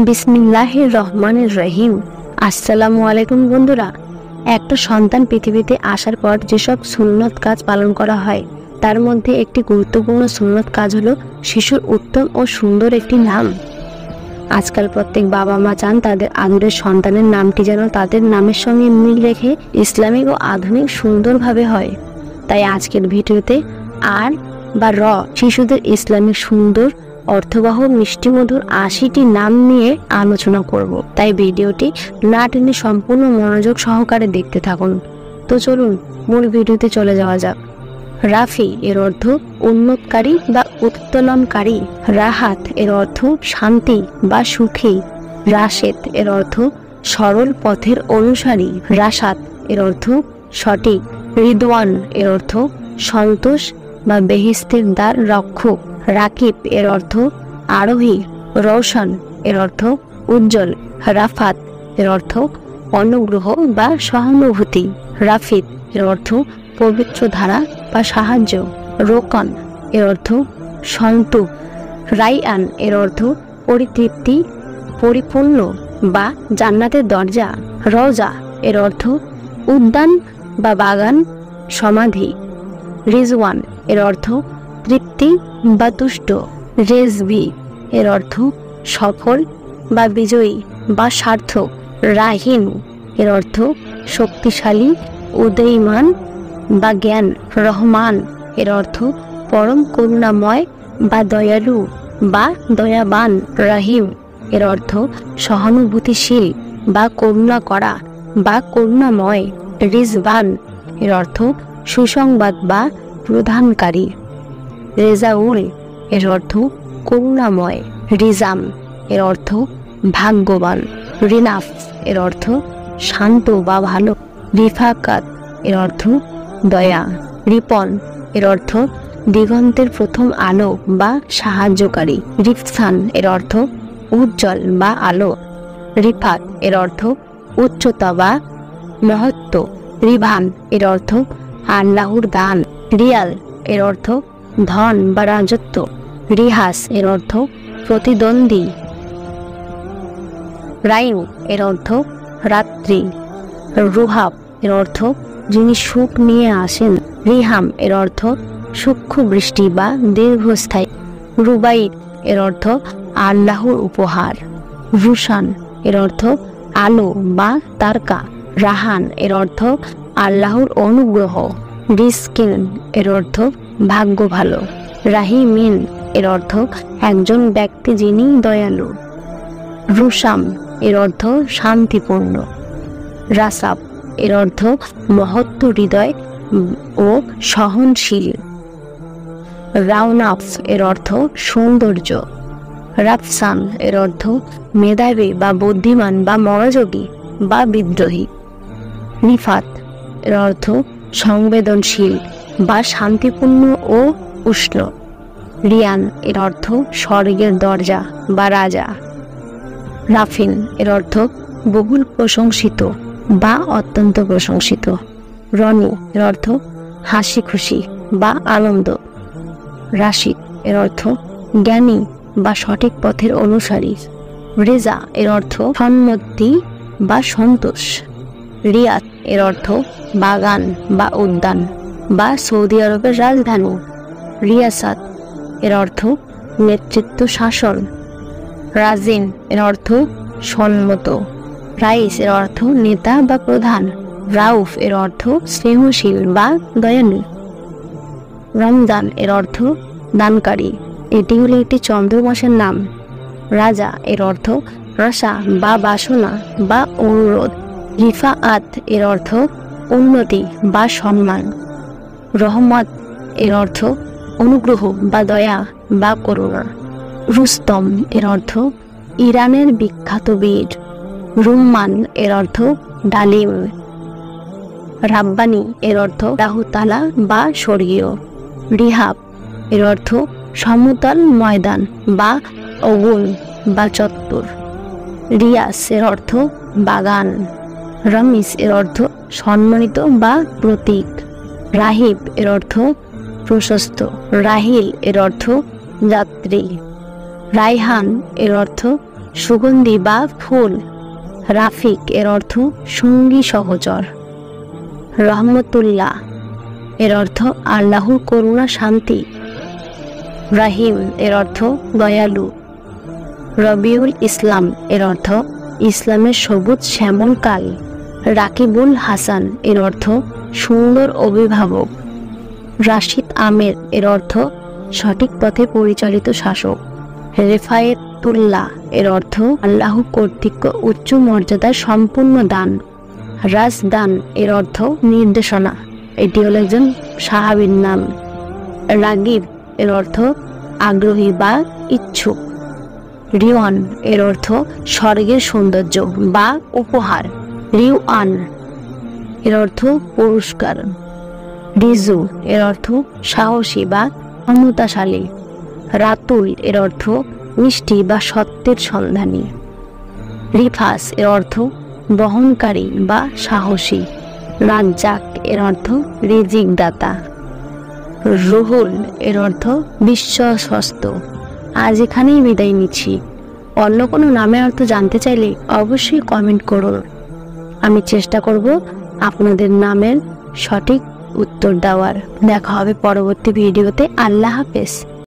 বিসমিল্লাহির রহমানির রহিম। আসসালামু আলাইকুম বন্ধুরা। একটা সন্তান পৃথিবীতে আসার পর যেসব সুন্নত কাজ পালন করা হয় তার মধ্যে একটি গুরুত্বপূর্ণ সুন্নত কাজ হলো শিশুর উত্তম ও সুন্দর একটি নাম। আজকাল প্রত্যেক বাবা মা চান তাদের আদরের সন্তানের নামটি যেন তাদের নামের সঙ্গে মিল রেখে ইসলামিক ও আধুনিক সুন্দরভাবে হয়। তাই আজকের ভিডিওতে শিশুদের ইসলামিক সুন্দর অর্থবহ মিষ্টিমধুর ৮০টি নাম নিয়ে আলোচনা করব। তাই ভিডিওটি না টেনে সম্পূর্ণ মনোযোগ সহকারে দেখতে থাকুন। তো চলুন মূল ভিডিওতে চলে যাওয়া যাক। রাফি এর অর্থ উন্নতকারী বা উত্তোলনকারী। রাহাত এর অর্থ শান্তি বা সুখী। রাশেদ এর অর্থ সরল পথের অনুসারী। রাশাদ এর অর্থ সঠিক। রিদওয়ান এর অর্থ সন্তোষ বা বেহেশতের দ্বার রক্ষক। রাকিব এর অর্থ আরোহী। রওশন এর অর্থ উজ্জ্বল। রাফাত এর অর্থ অনুগ্রহ বা সহানুভূতি। রাফিদ এর অর্থ পবিত্র ধারা বা সাহায্য। রোকন এর অর্থ সন্তোষ। রাইয়ান এর অর্থ পরিতৃপ্তি, পরিপূর্ণ বা জান্নাতের দরজা। রওজা এর অর্থ উদ্যান বা বাগান, সমাধি। রিজওয়ান এর অর্থ তৃপ্তি বা তুষ্ট। রেজভি এর অর্থ সফল বা বিজয়ী বা সার্থক। রাহিম এর অর্থ শক্তিশালী, উদীয়মান বা জ্ঞান। রহমান এর অর্থ পরম করুণাময় বা দয়ালু বা দয়াবান। রহিম এর অর্থ সহানুভূতিশীল বা করুণা করা বা করুণাময়। রিজওয়ান এর অর্থ সুসংবাদ বা প্রদানকারী। রেজাউল এর অর্থ করুণাময়। রিজাম এর অর্থ ভাগ্যবান। রিনাফ এর অর্থ শান্ত বা ভালো। রিফাকাত এর অর্থ দয়া। রিপন এর অর্থ দিগন্তের প্রথম আলো বা সাহায্যকারী। রিফসান এর অর্থ উজ্জ্বল বা আলো। রিফাত এর অর্থ উচ্চতা বা মহত্ব। রিভান এর অর্থ আল্লাহর দান। রিয়াল এর অর্থ ধন বা রাজত্ব। রিহাস এর অর্থ প্রতিদ্বন্দ্বী। রাইন এর অর্থ রাত্রি। রুহাব এর অর্থ যিনি সুখ নিয়ে আসেন। রিহাম এর অর্থ সূক্ষ্ম বৃষ্টি বা দীর্ঘস্থায়ী। রুবাইত এর অর্থ আল্লাহর উপহার। রুশান এর অর্থ আলো বা তারকা। রাহান এর অর্থ আল্লাহর অনুগ্রহ। রিস্কিন এর অর্থ ভাগ্য ভালো। রাহিমিন এর অর্থ একজন ব্যক্তি যিনি দয়ালু। রুসাম এর অর্থ শান্তিপূর্ণ। রাসাব এর অর্থ মহত্ব হৃদয় ও সহনশীল। রাউনাফ এর অর্থ সৌন্দর্য। রাফসান এর অর্থ মেধাবী বা বুদ্ধিমান বা মনোযোগী বা বিদ্রোহী। রিফাত এর অর্থ সংবেদনশীল বা শান্তিপূর্ণ ও উষ্ণ। রিয়ান এর অর্থ স্বর্গের দরজা বা রাজা। রাফিন এর অর্থ বহুল প্রশংসিত বা অত্যন্ত প্রশংসিত। রনি এর অর্থ হাসি খুশি বা আনন্দ। রাশিদ এর অর্থ জ্ঞানী বা সঠিক পথের অনুসারী। রেজা এর অর্থ সম্মতি বা সন্তোষ। রিয়াদ এর অর্থ বাগান বা উদ্যান বা সৌদি আরবের রাজধানী। রিয়াসাত এর অর্থ নেতৃত্ব, শাসন। রাজিন এর অর্থ সম্মত। রাইস এর অর্থ নেতা বা প্রধান। রাউফ এর অর্থ স্নেহশীল বা দয়ালু। রমজান এর অর্থ দানকারী। এটি হলো একটি চন্দ্র মাসের নাম। রাজা এর অর্থ আশা বা বাসনা বা অনুরোধ। রিফাআত এর অর্থ উন্নতি বা সম্মান। রহমত এর অর্থ অনুগ্রহ বা দয়া বা করুণা। রুস্তম এর অর্থ ইরানের বিখ্যাত বীর। রুম্মান এর অর্থ ডালিম। রাব্বানি এর অর্থ আল্লাহতাআলা বা স্বর্গীয়। রিহাব এর অর্থ সমতল ময়দান বা অগুন বা চত্বর। রিয়াস এর অর্থ বাগান। রমিস এর অর্থ সম্মানিত বা প্রতীক। রাহিব এর অর্থ প্রশস্ত। রাহিল এর অর্থ যাত্রী। রাইহান এর অর্থ সুগন্ধি বা ফুল। রাফিক এর অর্থ সঙ্গী সহচর। রহমতুল্লাহ এর অর্থ আল্লাহর করুণা শান্তি। রাহিম এর অর্থ দয়ালু। রবিউল ইসলাম এর অর্থ ইসলামের সবুজ শ্যামলকাল। রাকিবুল হাসান এর অর্থ সুন্দর অভিভাবক। রাশিদ আমের এর অর্থ সঠিক পথে পরিচালিত শাসক। রেফায়েতুল্লাহ এর অর্থ আল্লাহ কর্তৃক উচ্চ মর্যাদার সম্পূর্ণ দান। রাজদান এর অর্থ নির্দেশনা। এটি হলো একজন সাহাবীর নাম। রাগিব এর অর্থ আগ্রহী বা ইচ্ছুক। রিওয়ান এর অর্থ স্বর্গের সৌন্দর্য বা উপহার। রিওয়ান এর অর্থ পুরস্কার। রিজু এর অর্থ সাহসী বা ক্ষমতাশালী। রাতুল এর অর্থ মিষ্টি বা সত্যের সন্ধানী। রিফাস এর অর্থ বহনকারী বা সাহসী। রাজ্জাক এর অর্থ রিজিক দাতা। রুহুল এর অর্থ বিশ্বস্ত। আজ এখানেই বিদায় নিচ্ছি। অন্য কোনো নামের অর্থ জানতে চাইলে অবশ্যই কমেন্ট করুন। আমি চেষ্টা করব আপনাদের নামের সঠিক উত্তর দেওয়ার। দেখা হবে পরবর্তী ভিডিওতে। আল্লাহ হাফেজ।